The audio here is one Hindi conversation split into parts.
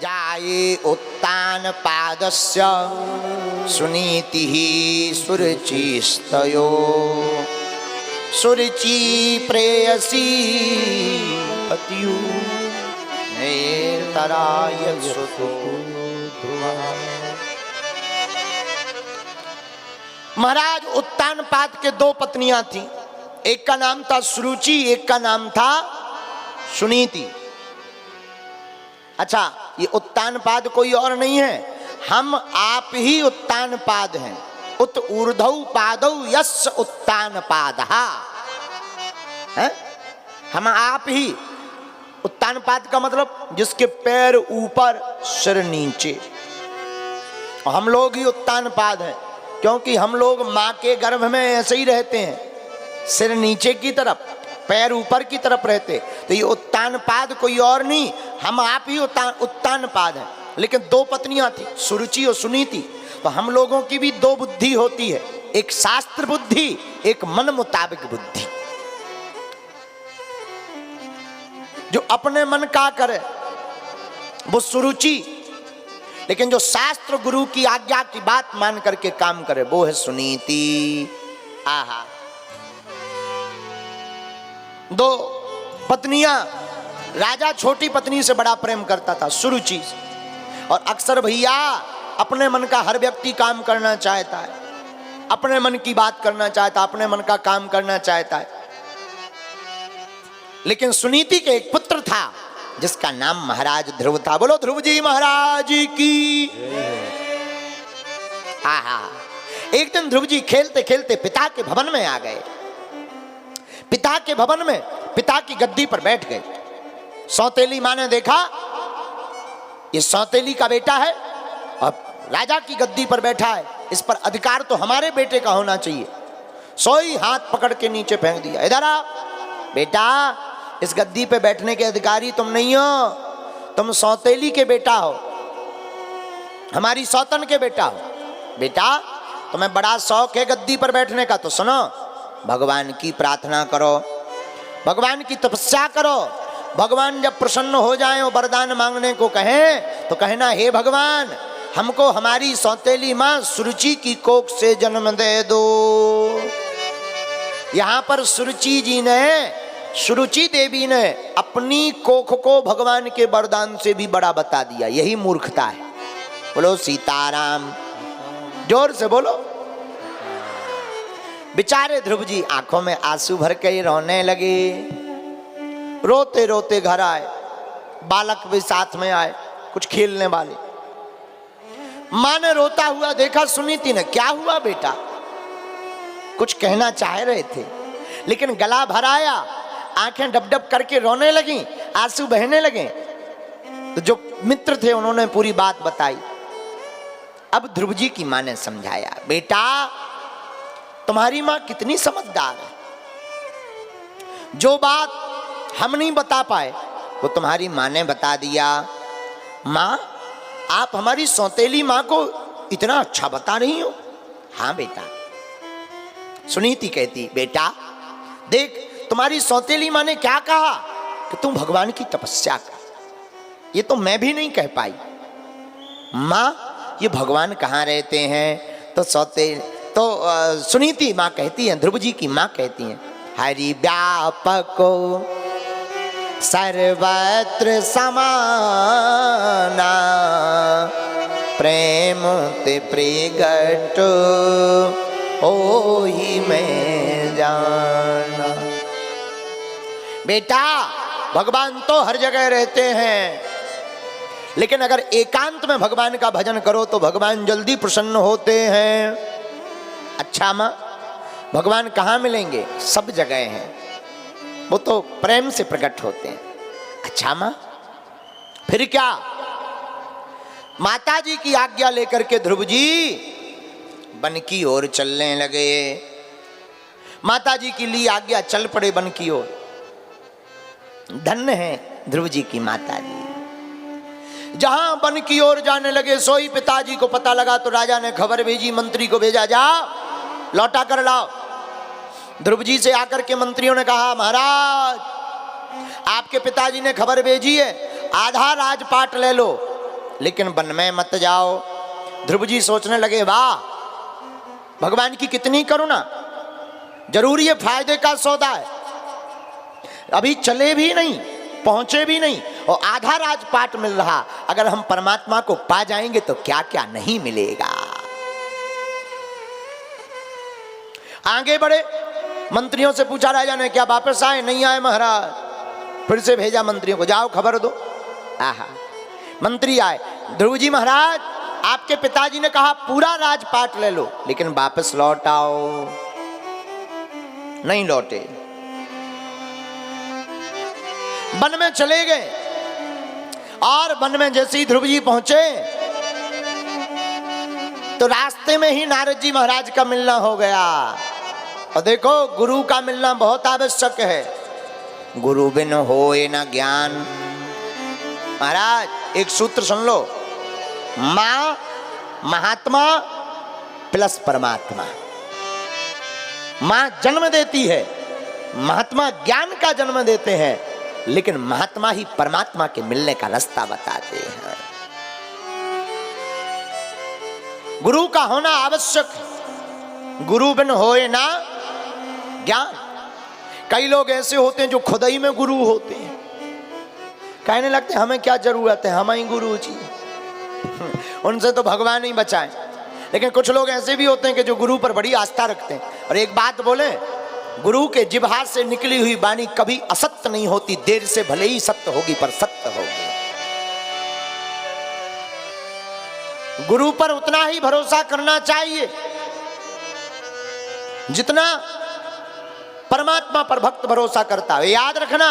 जाये उत्तान पादस्य सुनीति सुरुचिस्तयो सुरुचि प्रेयसी पतियु नेतराय सुतो महाराज उत्तानपाद के दो पत्नियां थीं, एक का नाम था सुरुचि, एक का नाम था सुनीति। अच्छा, ये उत्तानपाद कोई और नहीं है, हम आप ही उत्तानपाद हैं। उत ऊर्ध्व पादौ यस्य उत्तानपादः है, हम आप ही। उत्तानपाद का मतलब जिसके पैर ऊपर सिर नीचे, हम लोग ही उत्तानपाद हैं, क्योंकि हम लोग माँ के गर्भ में ऐसे ही रहते हैं, सिर नीचे की तरफ पैर ऊपर की तरफ रहते। तो ये उत्तानपाद कोई और नहीं, हम आप ही उत्तानपाद हैं। लेकिन दो पत्नियां थी, सुरुचि और सुनीति। तो हम लोगों की भी दो बुद्धि होती है, एक शास्त्र बुद्धि, एक मन मुताबिक बुद्धि। जो अपने मन का करे वो सुरुचि, लेकिन जो शास्त्र गुरु की आज्ञा की बात मान करके काम करे वो है सुनीति। आहा, दो पत्नियां, राजा छोटी पत्नी से बड़ा प्रेम करता था, सुरुचि से। और अक्सर भैया अपने मन का हर व्यक्ति काम करना चाहता है, अपने मन की बात करना चाहता, अपने मन का काम करना चाहता है। लेकिन सुनीति के एक पुत्र था जिसका नाम महाराज ध्रुव था। बोलो ध्रुव जी महाराज की। आहा, एक दिन ध्रुव जी खेलते खेलते पिता के भवन में आ गए। पिता के भवन में पिता की गद्दी पर बैठ गए। सौतेली माँ ने देखा ये सौतेली का बेटा है और राजा की गद्दी पर बैठा है, इस पर अधिकार तो हमारे बेटे का होना चाहिए। सोई हाथ पकड़ के नीचे फेंक दिया। इधर आ बेटा, इस गद्दी पे बैठने के अधिकारी तुम नहीं हो, तुम सौतेली के बेटा हो, हमारी सौतन के बेटा हो। बेटा तुम्हें बड़ा शौक है गद्दी पर बैठने का, तो सुनो, भगवान की प्रार्थना करो, भगवान की तपस्या करो। भगवान जब प्रसन्न हो जाए और वरदान मांगने को कहें तो कहना, हे भगवान हमको हमारी सौतेली माँ सुरुचि की कोख से जन्म दे दो। यहां पर सुरुचि जी ने, सुरुचि देवी ने अपनी कोख को भगवान के वरदान से भी बड़ा बता दिया। यही मूर्खता है। बोलो सीताराम, जोर से बोलो। बेचारे ध्रुव जी आंखों में आंसू भर के रोने लगे। रोते रोते घर आए, बालक भी साथ में आए, कुछ खेलने वाले। मां ने रोता हुआ देखा, सुनीति ने, क्या हुआ बेटा? कुछ कहना चाह रहे थे लेकिन गला भर आया, आंखें डबडब करके रोने लगी, आंसू बहने लगे। तो जो मित्र थे उन्होंने पूरी बात बताई। अब ध्रुव जी की मां ने समझाया, बेटा तुम्हारी मां कितनी समझदार है, जो बात हम नहीं बता पाए वो तुम्हारी मां ने बता दिया। मां आप हमारी सौतेली मां को इतना अच्छा बता रही हो। हाँ बेटा। सुनीति कहती, बेटा देख तुम्हारी सौतेली मां ने क्या कहा कि तुम भगवान की तपस्या कर। ये तो मैं भी नहीं कह पाई। मां ये भगवान कहाँ रहते हैं? तो सुनीति मां कहती है, ध्रुव जी की मां कहती है, हरि व्यापको सर्वत्र समाना प्रेम ते प्रगट ओहि मैं जाना। बेटा भगवान तो हर जगह रहते हैं, लेकिन अगर एकांत में भगवान का भजन करो तो भगवान जल्दी प्रसन्न होते हैं। अच्छा मां, भगवान कहाँ मिलेंगे? सब जगह हैं, वो तो प्रेम से प्रकट होते हैं। अच्छा मां, फिर क्या? माता जी की आज्ञा लेकर के ध्रुव जी वन की ओर चलने लगे। माता जी की ली आज्ञा, चल पड़े वन की ओर। धन्य है ध्रुव जी की माता जी। जहां वन की ओर जाने लगे, सोई पिताजी को पता लगा तो राजा ने खबर भेजी, मंत्री को भेजा, जा लौटा कर लाओ। ध्रुव जी से आकर के मंत्रियों ने कहा, महाराज आपके पिताजी ने खबर भेजी है, आधा राजपाट ले लो लेकिन वन में मत जाओ। ध्रुव जी सोचने लगे, वाह भगवान की कितनी करुणा, जरूर ये फायदे का सौदा है। अभी चले भी नहीं, पहुंचे भी नहीं और आधा राजपाट मिल रहा, अगर हम परमात्मा को पा जाएंगे तो क्या क्या नहीं मिलेगा। आगे बढ़े, मंत्रियों से पूछा राजा ने, क्या वापस आए? नहीं आए महाराज। फिर से भेजा मंत्रियों को, जाओ खबर दो। आहा, मंत्री आए, ध्रुव जी महाराज आपके पिताजी ने कहा पूरा राजपाट ले लो, लेकिन वापस लौट आओ। नहीं लौटे, वन में चले गए। और वन में जैसे ही ध्रुव जी पहुंचे तो रास्ते में ही नारद जी महाराज का मिलना हो गया। और देखो, गुरु का मिलना बहुत आवश्यक है। गुरु बिन होए न ज्ञान। महाराज एक सूत्र सुन लो, मां महात्मा प्लस परमात्मा। मां जन्म देती है, महात्मा ज्ञान का जन्म देते हैं, लेकिन महात्मा ही परमात्मा के मिलने का रास्ता बताते हैं। गुरु का होना आवश्यक है। गुरु बिन होए ना ज्ञान। कई लोग ऐसे होते हैं जो खुद ही में गुरु होते हैं, कहने लगते हैं हमें क्या जरूरत है, हम ही गुरु जी। उनसे तो भगवान ही बचाए। लेकिन कुछ लोग ऐसे भी होते हैं कि जो गुरु पर बड़ी आस्था रखते हैं। और एक बात बोले, गुरु के जिह्वा से निकली हुई वाणी कभी असत्य नहीं होती, देर से भले ही सत्य होगी पर सत्य होगी। गुरु पर उतना ही भरोसा करना चाहिए जितना परमात्मा पर भक्त भरोसा करता है। याद रखना,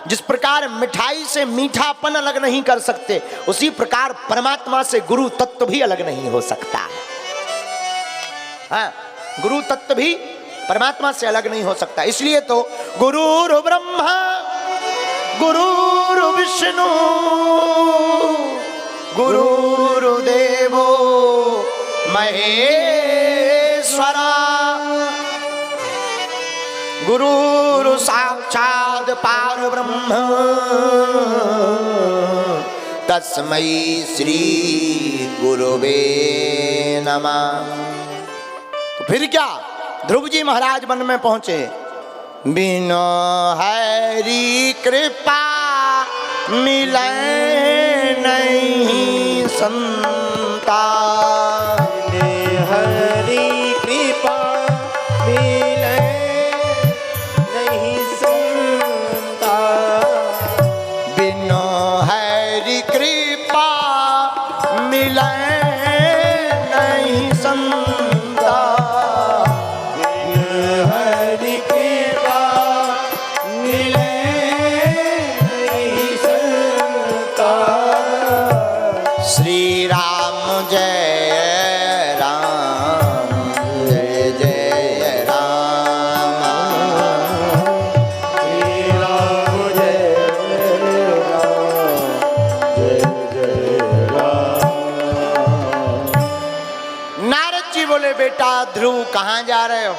जिस प्रकार मिठाई से मीठापन अलग नहीं कर सकते, उसी प्रकार परमात्मा से गुरु तत्व भी अलग नहीं हो सकता है। हाँ, गुरु तत्व भी परमात्मा से अलग नहीं हो सकता। इसलिए तो गुरुर् ब्रह्मा गुरुर् विष्णु गुरुर्देवो महेश्वरा गुरुर् साक्षात् परब्रह्म तस्मै श्री गुरुवे नमः। तो फिर क्या, ध्रुव जी महाराज वन में पहुंचे। बिनो हरि कृपा मिले नहीं संता। हरि कृपा मिले नहीं संता। बिनो हरि कृपा मिले नहीं संता। हरि कृपा मिले नहीं संता। श्री राम जय राम जय जय राम। श्री राम जय राम जय जय राम। नारद जी बोले, बेटा ध्रुव कहाँ जा रहे हो?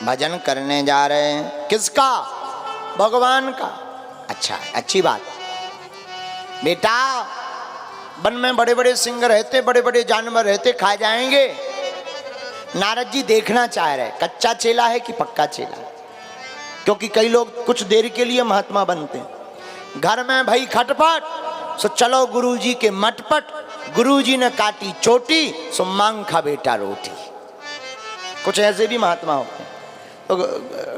भजन करने जा रहे हैं। किसका? भगवान का। अच्छा, अच्छी बात। बेटा वन में बड़े बड़े सिंह रहते, बड़े बड़े जानवर रहते, खा जाएंगे। नारद जी देखना चाह रहे, कच्चा चेला है कि पक्का चेला। क्योंकि कई लोग कुछ देर के लिए महात्मा बनते हैं। घर में भाई खटपट, सो चलो गुरुजी के मटपट। गुरुजी ने काटी चोटी, सो मांग खा बेटा रोटी। कुछ ऐसे भी महात्मा होते हैं। तो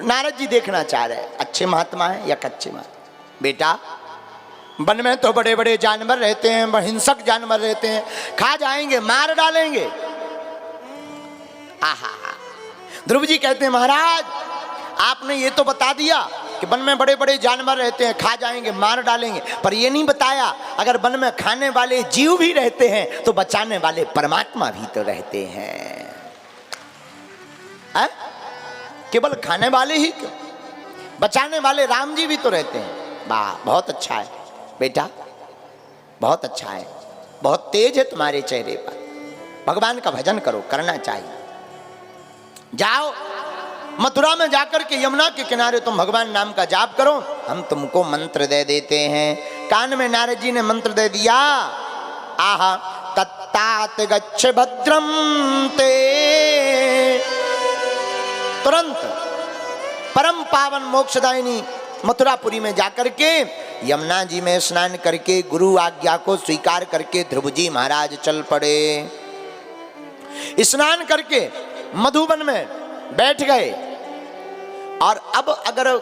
नारद जी देखना चाह रहे, अच्छे महात्मा है या कच्चे महात्मा। बेटा वन में तो बड़े बड़े जानवर रहते हैं, हिंसक जानवर रहते हैं, खा जाएंगे, मार डालेंगे। आहा, ध्रुव जी कहते हैं महाराज आपने ये तो बता दिया कि वन में बड़े बड़े जानवर रहते हैं, खा जाएंगे, मार डालेंगे, पर ये नहीं बताया अगर वन में खाने वाले जीव भी रहते हैं तो बचाने वाले परमात्मा भी तो रहते हैं। केवल खाने वाले ही क्यों, बचाने वाले राम जी भी तो रहते हैं। वाह, बहुत अच्छा है बेटा, बहुत अच्छा है, बहुत तेज है तुम्हारे चेहरे पर। भगवान का भजन करो, करना चाहिए। जाओ मथुरा में जाकर के यमुना के किनारे तुम भगवान नाम का जाप करो, हम तुमको मंत्र दे देते हैं। कान में नारद जी ने मंत्र दे दिया, आहा तत्तात गच्छ भद्रम ते, तुरंत परम पावन मोक्षदायिनी मथुरापुरी में जाकर के यमुना जी में स्नान करके गुरु आज्ञा को स्वीकार करके ध्रुव जी महाराज चल पड़े। स्नान करके मधुबन में बैठ गए। और अब अगर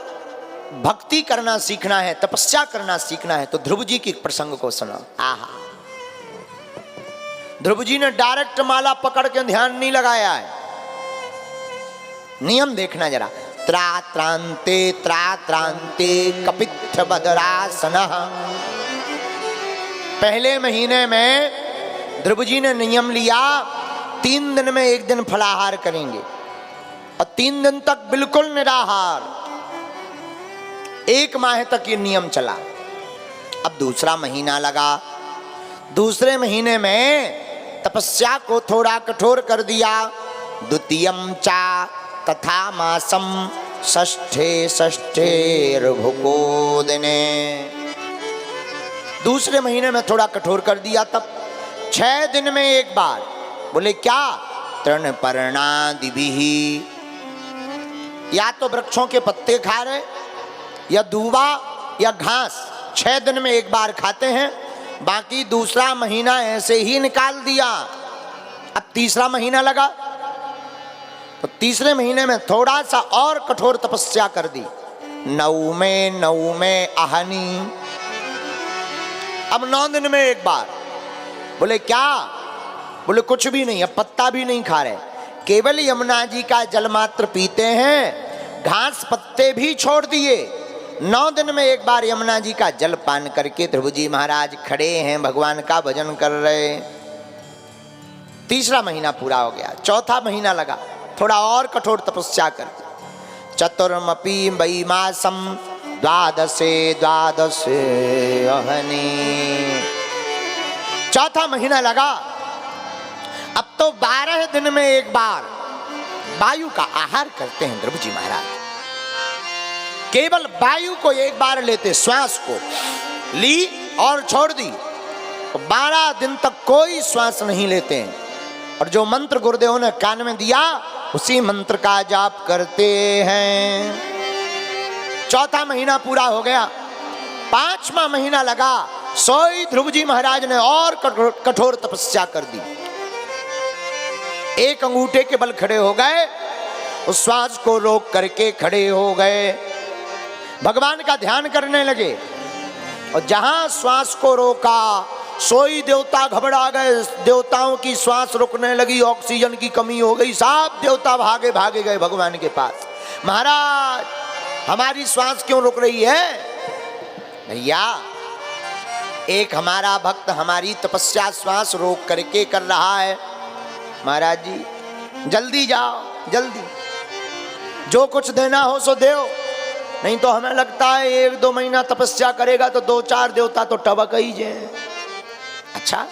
भक्ति करना सीखना है, तपस्या करना सीखना है, तो ध्रुव जी के प्रसंग को सुनो। आहा, ध्रुव जी ने डायरेक्ट माला पकड़ के ध्यान नहीं लगाया है। नियम देखना जरा। त्रात्रांते त्रात्रांते कपित्थ बदरासन। पहले महीने में ध्रुव जी ने नियम लिया 3 दिन में 1 दिन फलाहार करेंगे और 3 दिन तक बिल्कुल निराहार। 1 माह तक ये नियम चला। अब दूसरा महीना लगा। दूसरे महीने में तपस्या को थोड़ा कठोर कर दिया। द्वितीयम चा तथा मासम षष्ठे षष्ठेर्भुको दिने। दूसरे महीने में थोड़ा कठोर कर दिया। तब 6 दिन में 1 बार। बोले क्या? तृण पर्णादिभिः, या तो वृक्षों के पत्ते खा रहे, या दूबा या घास 6 दिन में 1 बार खाते हैं। बाकी दूसरा महीना ऐसे ही निकाल दिया। अब तीसरा महीना लगा तो तीसरे महीने में थोड़ा सा और कठोर तपस्या कर दी। 9 में आहनी। अब 9 दिन में 1 बार। बोले क्या? बोले कुछ भी नहीं, अब पत्ता भी नहीं खा रहे, केवल यमुना जी का जल मात्र पीते हैं, घास पत्ते भी छोड़ दिए। 9 दिन में 1 बार यमुना जी का जल पान करके ध्रुव जी महाराज खड़े हैं, भगवान का भजन कर रहे। तीसरा महीना पूरा हो गया। चौथा महीना लगा, थोड़ा और कठोर तपस्या कर। चतुर्मपि वैमासम द्वादशे अहनी। चौथा महीना लगा। अब तो 12 दिन में 1 बार वायु का आहार करते हैं ध्रुव जी महाराज। केवल वायु को 1 बार लेते, श्वास को ली और छोड़ दी। 12 दिन तक कोई श्वास नहीं लेते हैं। और जो मंत्र गुरुदेव ने कान में दिया उसी मंत्र का जाप करते हैं। चौथा महीना पूरा हो गया। 5वां महीना लगा। सोई ध्रुव जी महाराज ने और कठोर तपस्या कर दी। 1 अंगूठे के बल खड़े हो गए, उस श्वास को रोक करके खड़े हो गए, भगवान का ध्यान करने लगे। और जहां श्वास को रोका सोई देवता घबरा गए। देवताओं की श्वास रुकने लगी, ऑक्सीजन की कमी हो गई। सब देवता भागे भागे गए भगवान के पास। महाराज हमारी श्वास क्यों रुक रही है? भैया एक हमारा भक्त हमारी तपस्या श्वास रोक करके कर रहा है। महाराज जी जल्दी जाओ, जल्दी, जो कुछ देना हो सो देओ, नहीं तो हमें लगता है 1-2 महीना तपस्या करेगा तो 2-4 देवता तो टबक ही जाए। अच्छा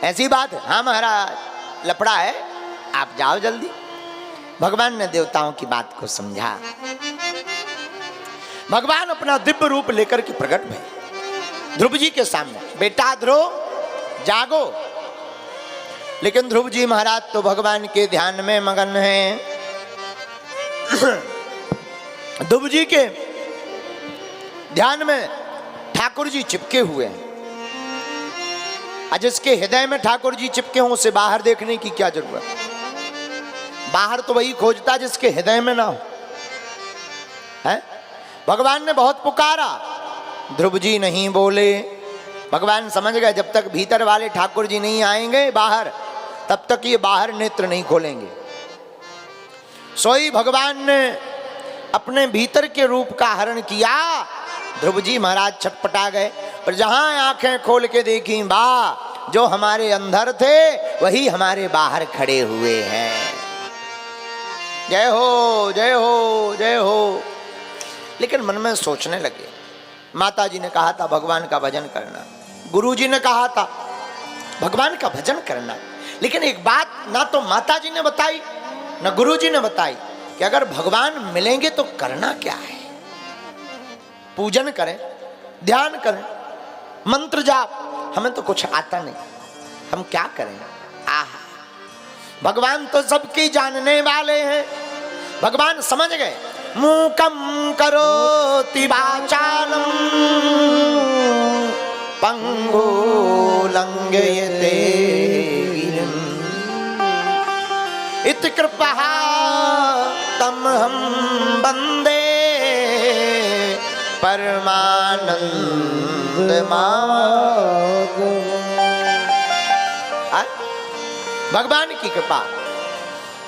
ऐसी बात है? हाँ महाराज लफड़ा है, आप जाओ जल्दी। भगवान ने देवताओं की बात को समझा। भगवान अपना दिव्य रूप लेकर के प्रकट हुए ध्रुव जी के सामने। बेटा ध्रुव जागो। लेकिन ध्रुव जी महाराज तो भगवान के ध्यान में मगन हैं। ध्रुव जी के ध्यान में ठाकुर जी चिपके हुए हैं। जिसके हृदय में ठाकुर जी चिपके हों उसे बाहर देखने की क्या जरूरत? बाहर तो वही खोजता जिसके हृदय में ना हो। है? भगवान ने बहुत पुकारा, ध्रुव जी नहीं बोले। भगवान समझ गए जब तक भीतर वाले ठाकुर जी नहीं आएंगे बाहर, तब तक ये बाहर नेत्र नहीं खोलेंगे। सोई भगवान ने अपने भीतर के रूप का हरण किया। ध्रुव जी महाराज छटपटा गए और जहां आंखें खोल के देखी, बा जो हमारे अंदर थे वही हमारे बाहर खड़े हुए हैं। जय हो जय हो जय हो। लेकिन मन में सोचने लगे, माता जी ने कहा था भगवान का भजन करना, गुरु जी ने कहा था भगवान का भजन करना, लेकिन एक बात ना तो माता जी ने बताई ना गुरु जी ने बताई कि अगर भगवान मिलेंगे तो करना क्या है। पूजन करें, ध्यान करें, मंत्र जाप, हमें तो कुछ आता नहीं, हम क्या करें। आहा, भगवान तो सबकी जानने वाले हैं। भगवान समझ गए, मूकम करोति वाचालम पंगुलंघयते गिरिम इति कृपा तम हम वंदे परमानंद माधव। भगवान की कृपा,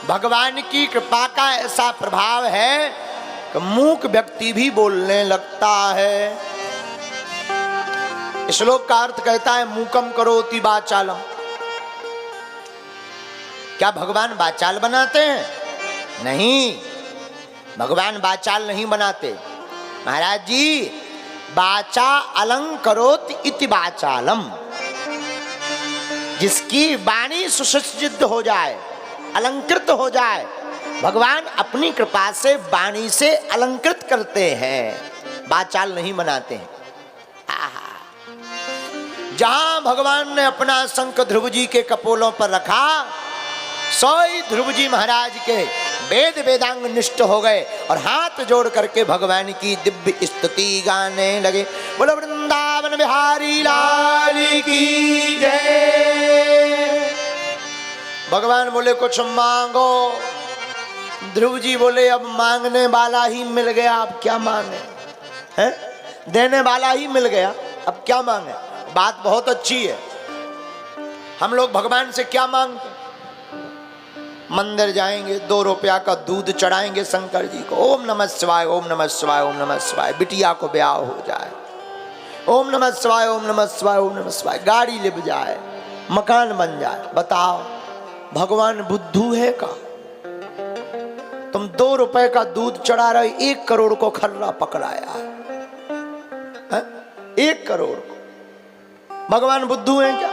भगवान की कृपा का ऐसा प्रभाव है कि मूक व्यक्ति भी बोलने लगता है। श्लोक का अर्थ कहता है मूकम करोति वाचालम। क्या भगवान वाचाल बनाते हैं? नहीं, भगवान वाचाल नहीं बनाते। महाराज जी, वाचा अलंकरोति इति वाचालम, जिसकी वाणी सुसज्जित हो जाए, अलंकृत हो जाए, भगवान अपनी कृपा से वाणी से अलंकृत करते हैं, वाचाल नहीं बनाते हैं। जहां भगवान ने अपना शंख ध्रुव जी के कपोलों पर रखा, सोई ध्रुव जी महाराज के वेद वेदांग निष्ठ हो गए और हाथ जोड़ करके भगवान की दिव्य स्तुति गाने लगे। बोलो वृंदावन बिहारी लाल की जय। भगवान बोले कुछ मांगो। ध्रुव जी बोले अब मांगने वाला ही मिल गया, अब क्या मांगे हैं? देने वाला ही मिल गया, अब क्या मांगे। बात बहुत अच्छी है। हम लोग भगवान से क्या मांगते? मंदिर जाएंगे, 2 रुपया का दूध चढ़ाएंगे शंकर जी को, ओम नमः शिवाय, ओम नमः शिवाय, ओम नमः शिवाय, बिटिया को ब्याह हो जाए, ओम नमः शिवाय, ओम नमः शिवाय, ओम नमः शिवाय, गाड़ी लिप जाए, मकान बन जाए। बताओ भगवान बुद्धू है का? तुम 2 रुपए का दूध चढ़ा रहे, 1 करोड़ को खर्रा पकड़ाया है? 1 करोड़ को। भगवान बुद्धू है क्या?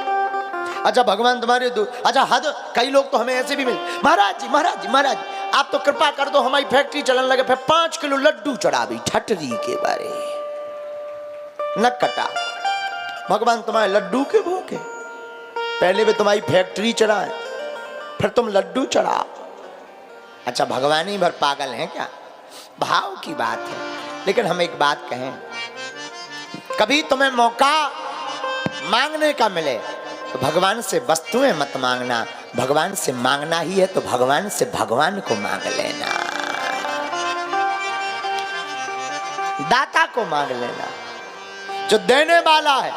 अच्छा भगवान तुम्हारे दूध, अच्छा हद। कई लोग तो हमें ऐसे भी मिले, महाराज जी महाराज जी महाराज आप तो कृपा कर दो, हमारी फैक्ट्री चलने लगे, फिर 5 किलो लड्डू चढ़ा दी ठटरी के बारे न कटा। भगवान तुम्हारे लड्डू के भूखे, पहले भी तुम्हारी फैक्ट्री चढ़ाए, फिर तुम लड्डू चढ़ाओ। अच्छा भगवान ही भर पागल हैं क्या? भाव की बात है। लेकिन हम एक बात कहें, कभी तुम्हें मौका मांगने का मिले तो भगवान से वस्तुएं मत मांगना, भगवान से मांगना ही है तो भगवान से भगवान को मांग लेना, दाता को मांग लेना। जो देने वाला है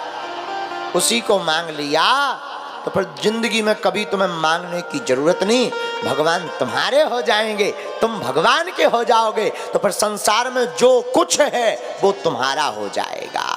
उसी को मांग लिया तो फिर जिंदगी में कभी तुम्हें मांगने की जरूरत नहीं, भगवान तुम्हारे हो जाएंगे, तुम भगवान के हो जाओगे, तो फिर संसार में जो कुछ है वो तुम्हारा हो जाएगा।